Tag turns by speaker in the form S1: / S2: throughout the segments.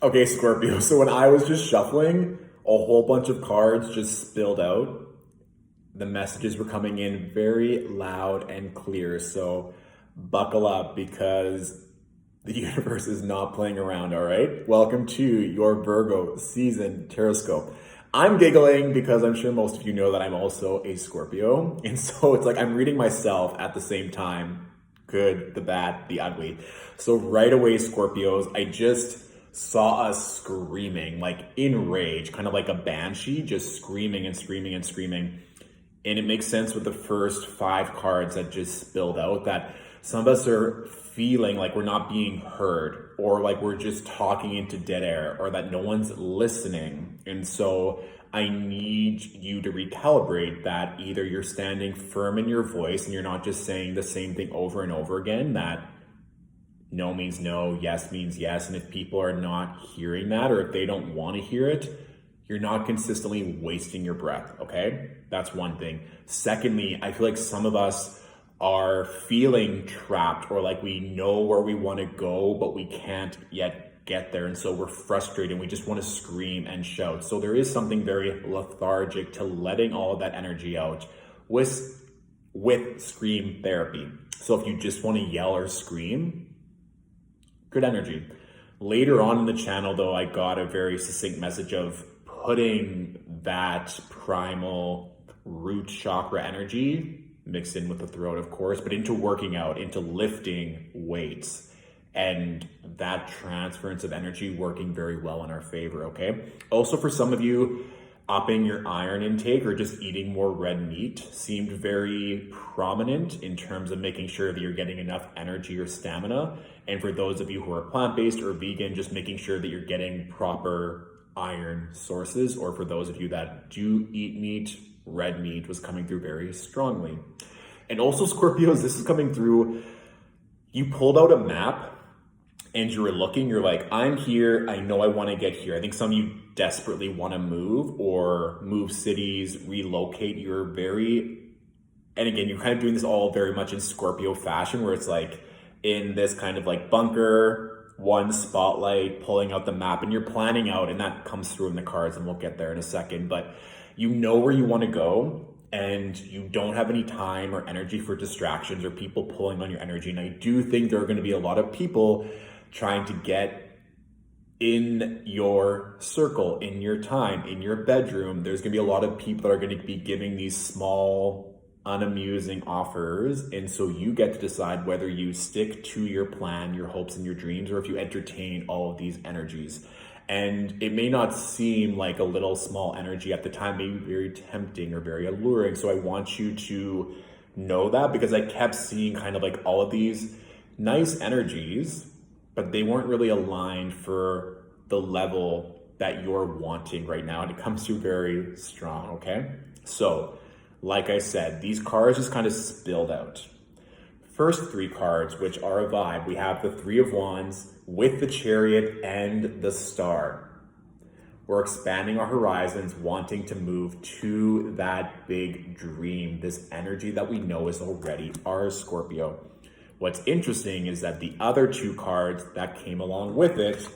S1: Okay, Scorpio. So when I was just shuffling, a whole bunch of cards just spilled out. The messages were coming in very loud and clear. So buckle up because the universe is not playing around, all right? Welcome to your Virgo season Tarotscope. I'm giggling because I'm sure most of you know that I'm also a Scorpio. And so it's like I'm reading myself at the same time. Good, the bad, the ugly. So right away, Scorpios, I just saw us screaming, like in rage, kind of like a banshee, just screaming and screaming and screaming. And it makes sense with the first five cards that just spilled out that some of us are feeling like we're not being heard or like we're just talking into dead air or that no one's listening. And so I need you to recalibrate that either you're standing firm in your voice and you're not just saying the same thing over and over again, that no means no, yes means yes. And if people are not hearing that or if they don't want to hear it, you're not consistently wasting your breath, okay? That's one thing. Secondly, I feel like some of us are feeling trapped or like we know where we want to go, but we can't yet get there. And so we're frustrated. We just want to scream and shout. So there is something very lethargic to letting all of that energy out with scream therapy. So if you just want to yell or scream, good energy. Later on in the channel, though, I got a very succinct message of putting that primal root chakra energy, mixed in with the throat, of course, but into working out, into lifting weights, and that transference of energy working very well in our favor, okay? Also, for some of you, upping your iron intake or just eating more red meat seemed very prominent in terms of making sure that you're getting enough energy or stamina. And for those of you who are plant-based or vegan, just making sure that you're getting proper iron sources. Or for those of you that do eat meat, red meat was coming through very strongly. And also, Scorpios, this is coming through. You pulled out a map and you were looking, you're like, I'm here, I know I want to get here. I think some of you desperately want to move or move cities, relocate. You're very, and again, you're kind of doing this all very much in Scorpio fashion, where it's like in this kind of like bunker, one spotlight, pulling out the map, and you're planning out, and that comes through in the cards, and we'll get there in a second. But you know where you want to go, and you don't have any time or energy for distractions or people pulling on your energy. And I do think there are going to be a lot of people trying to get in your circle, in your time, in your bedroom. There's going to be a lot of people that are going to be giving these small, unamusing offers. And so you get to decide whether you stick to your plan, your hopes and your dreams, or if you entertain all of these energies. And it may not seem like a little small energy at the time, maybe very tempting or very alluring. So I want you to know that, because I kept seeing kind of like all of these nice energies, but they weren't really aligned for the level that you're wanting right now. And it comes through very strong, okay? So, like I said, these cards just kind of spilled out. First three cards, which are a vibe, we have the Three of Wands with the Chariot and the Star. We're expanding our horizons, wanting to move to that big dream, this energy that we know is already ours, Scorpio. What's interesting is that the other two cards that came along with it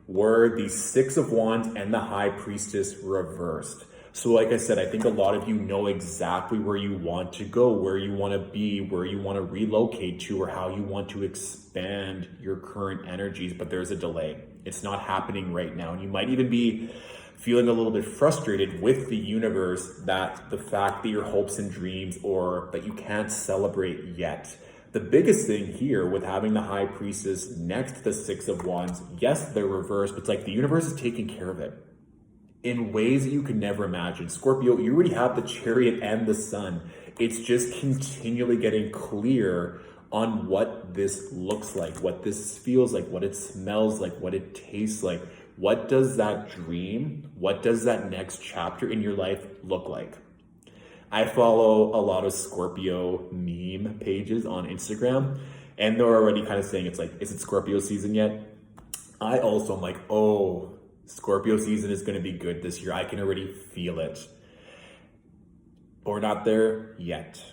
S1: were the Six of Wands and the High Priestess reversed. So like I said, I think a lot of you know exactly where you want to go, where you want to be, where you want to relocate to, or how you want to expand your current energies, but there's a delay. It's not happening right now. And you might even be feeling a little bit frustrated with the universe, that the fact that your hopes and dreams, or that you can't celebrate yet. The biggest thing here with having the High Priestess next to the Six of Wands, yes, they're reversed, but it's like the universe is taking care of it in ways that you could never imagine. Scorpio, you already have the Chariot and the Sun. It's just continually getting clear on what this looks like, what this feels like, what it smells like, what it tastes like. What does that dream, what does that next chapter in your life look like? I follow a lot of Scorpio meme pages on Instagram, and they're already kind of saying it's like, is it Scorpio season yet? I also am like, oh, Scorpio season is going to be good this year. I can already feel it. But we're not there yet.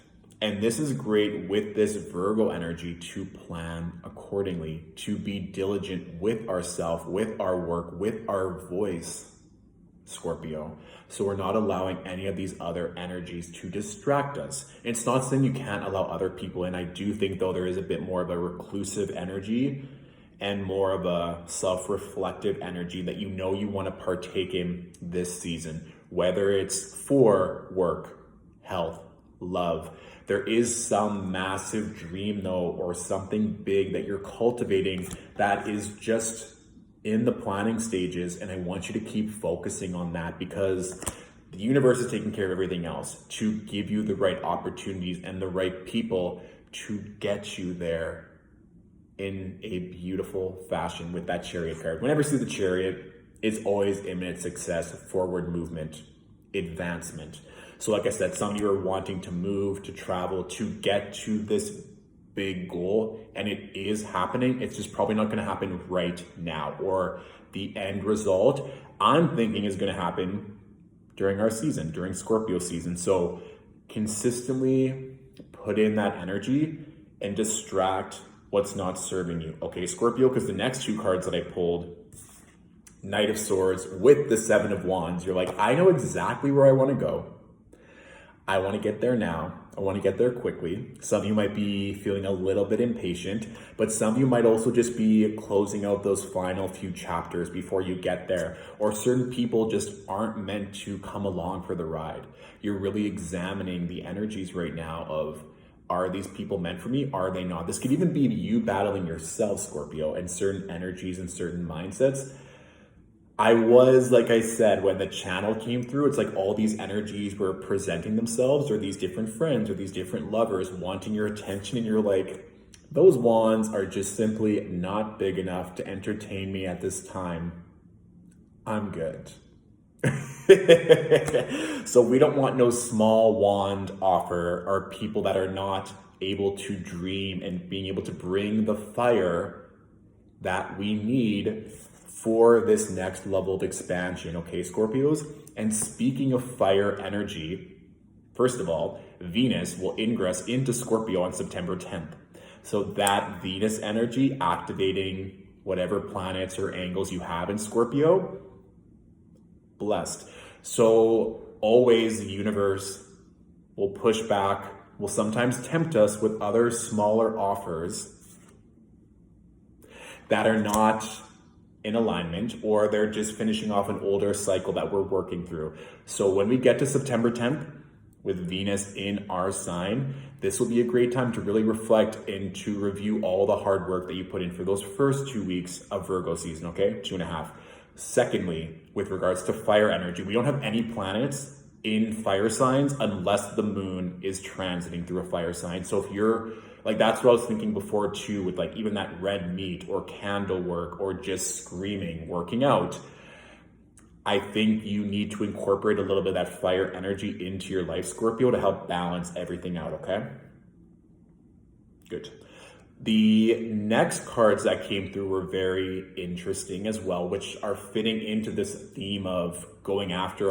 S1: And this is great with this Virgo energy to plan accordingly, to be diligent with ourselves, with our work, with our voice, Scorpio. So we're not allowing any of these other energies to distract us. It's not saying you can't allow other people in. I do think, though, there is a bit more of a reclusive energy and more of a self-reflective energy that you know you want to partake in this season, whether it's for work, health, love. There is some massive dream, though, or something big that you're cultivating that is just in the planning stages, and I want you to keep focusing on that, because the universe is taking care of everything else to give you the right opportunities and the right people to get you there in a beautiful fashion with that Chariot card. Whenever you see the Chariot, it's always imminent success, forward movement, advancement. So like I said, some of you are wanting to move, to travel, to get to this big goal, and it is happening. It's just probably not going to happen right now, or the end result I'm thinking is going to happen during our season, during Scorpio season. So consistently put in that energy and distract what's not serving you. Okay, Scorpio, because the next two cards that I pulled, Knight of Swords with the Seven of Wands, you're like, I know exactly where I want to go. I want to get there now. I want to get there quickly. Some of you might be feeling a little bit impatient, but some of you might also just be closing out those final few chapters before you get there. Or certain people just aren't meant to come along for the ride. You're really examining the energies right now of, are these people meant for me? Are they not? This could even be you battling yourself, Scorpio, and certain energies and certain mindsets. I was, like I said, when the channel came through, it's like all these energies were presenting themselves, or these different friends or these different lovers wanting your attention, and you're like, those wands are just simply not big enough to entertain me at this time. I'm good. So we don't want no small wand offer, or people that are not able to dream and being able to bring the fire that we need for this next level of expansion, okay, Scorpios? And speaking of fire energy, first of all, Venus will ingress into Scorpio on September 10th. So that Venus energy activating whatever planets or angles you have in Scorpio, blessed. So always the universe will push back, will sometimes tempt us with other smaller offers that are not in alignment, or they're just finishing off an older cycle that we're working through. So when we get to September 10th with Venus in our sign, this will be a great time to really reflect and to review all the hard work that you put in for those first 2 weeks of Virgo season, okay? 2.5. Secondly, with regards to fire energy, we don't have any planets in fire signs unless the moon is transiting through a fire sign. So if you're like, that's what I was thinking before too, with like even that red meat or candle work or just screaming, working out, I think you need to incorporate a little bit of that fire energy into your life, Scorpio, to help balance everything out, okay? Good. The next cards that came through were very interesting as well, which are fitting into this theme of going after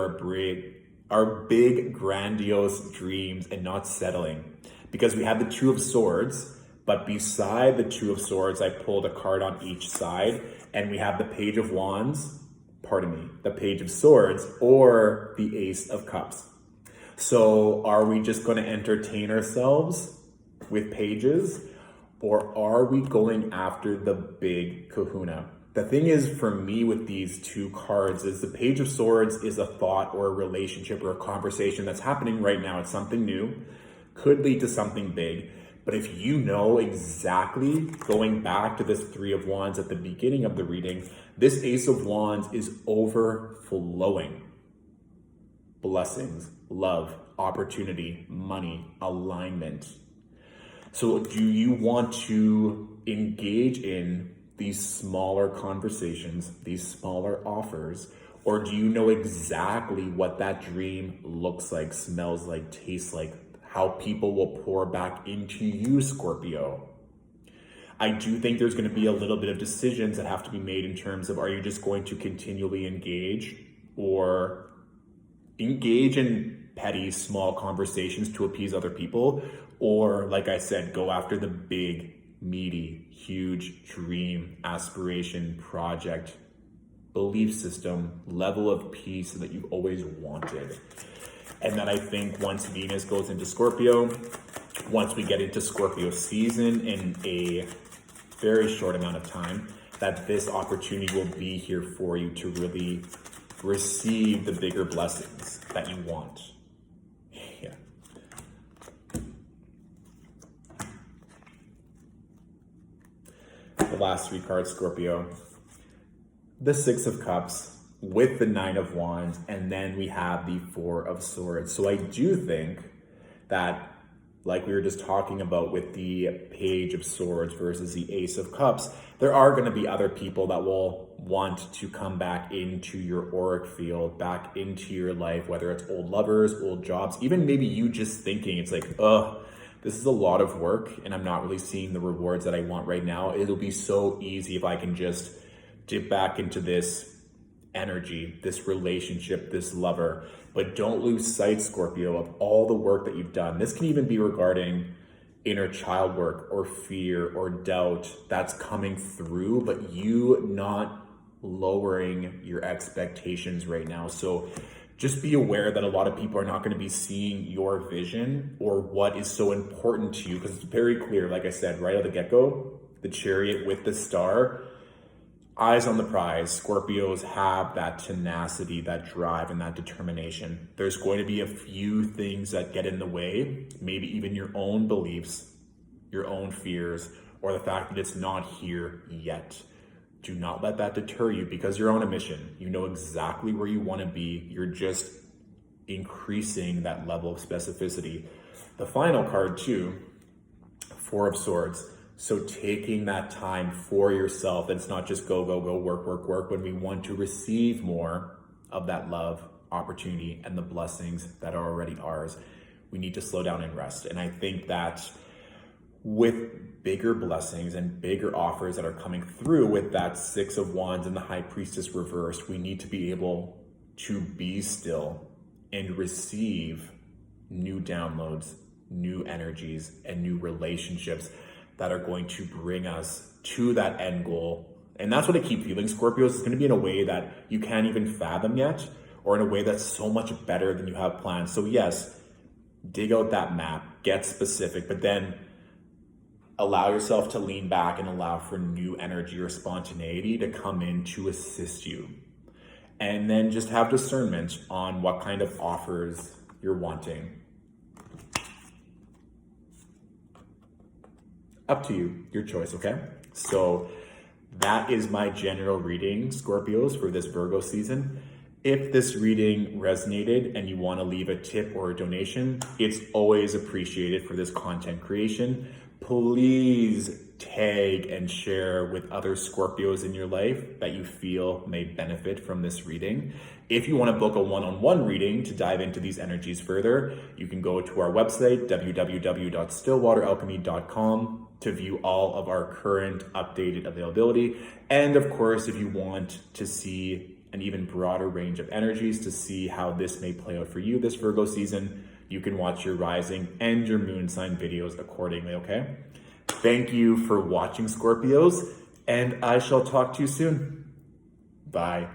S1: our big grandiose dreams and not settling. Because we have the Two of Swords, but beside the Two of Swords, I pulled a card on each side, and we have the Page of Wands, the Page of Swords, or the Ace of Cups. So are we just going to entertain ourselves with pages, or are we going after the big kahuna? The thing is, for me with these two cards, is the Page of Swords is a thought or a relationship or a conversation that's happening right now. It's something new, could lead to something big. But if you know exactly, going back to this Three of Wands at the beginning of the reading, this Ace of Wands is overflowing. Blessings, love, opportunity, money, alignment. So do you want to engage in these smaller conversations, these smaller offers, or do you know exactly what that dream looks like, smells like, tastes like, how people will pour back into you, Scorpio? I do think there's going to be a little bit of decisions that have to be made in terms of, are you just going to continually engage, or engage and petty, small conversations to appease other people, or like I said, go after the big, meaty, huge dream, aspiration, project, belief system, level of peace that you've always wanted. And then I think once Venus goes into Scorpio, once we get into Scorpio season in a very short amount of time, that this opportunity will be here for you to really receive the bigger blessings that you want. Yeah. The last three cards, Scorpio. The Six of Cups with the Nine of Wands, and then we have the Four of Swords. So I do think that, like we were just talking about with the Page of Swords versus the Ace of Cups, there are going to be other people that will want to come back into your auric field, back into your life, whether it's old lovers, old jobs, even maybe you just thinking it's like, this is a lot of work and I'm not really seeing the rewards that I want right now. It'll be so easy if I can just dip back into this energy, this relationship, this lover. But don't lose sight, Scorpio, of all the work that you've done. This can even be regarding inner child work or fear or doubt that's coming through, but you not lowering your expectations right now. So just be aware that a lot of people are not going to be seeing your vision or what is so important to you, because it's very clear, like I said, right out of the get-go, the Chariot with the star, eyes on the prize. Scorpios have that tenacity, that drive, and that determination. There's going to be a few things that get in the way, maybe even your own beliefs, your own fears, or the fact that it's not here yet. Do not let that deter you, because you're on a mission. You know exactly where you want to be. You're just increasing that level of specificity. The final card too, Four of Swords. So taking that time for yourself, and it's not just go, go, go, work, work, work. When we want to receive more of that love, opportunity, and the blessings that are already ours, we need to slow down and rest. And I think that with bigger blessings and bigger offers that are coming through with that Six of Wands and the High Priestess reversed, we need to be able to be still and receive new downloads, new energies, and new relationships that are going to bring us to that end goal. And that's what I keep feeling, Scorpios. It's going to be in a way that you can't even fathom yet, or in a way that's so much better than you have planned. So yes, dig out that map, get specific, but then allow yourself to lean back and allow for new energy or spontaneity to come in to assist you. And then just have discernment on what kind of offers you're wanting. Up to you, your choice, okay? So that is my general reading, Scorpios, for this Virgo season. If this reading resonated and you want to leave a tip or a donation, it's always appreciated for this content creation. Please tag and share with other Scorpios in your life that you feel may benefit from this reading. If you want to book a one-on-one reading to dive into these energies further, you can go to our website, www.stillwateralchemy.com, to view all of our current updated availability. And of course, if you want to see an even broader range of energies to see how this may play out for you this Virgo season, you can watch your rising and your moon sign videos accordingly, okay? Thank you for watching, Scorpios, and I shall talk to you soon. Bye.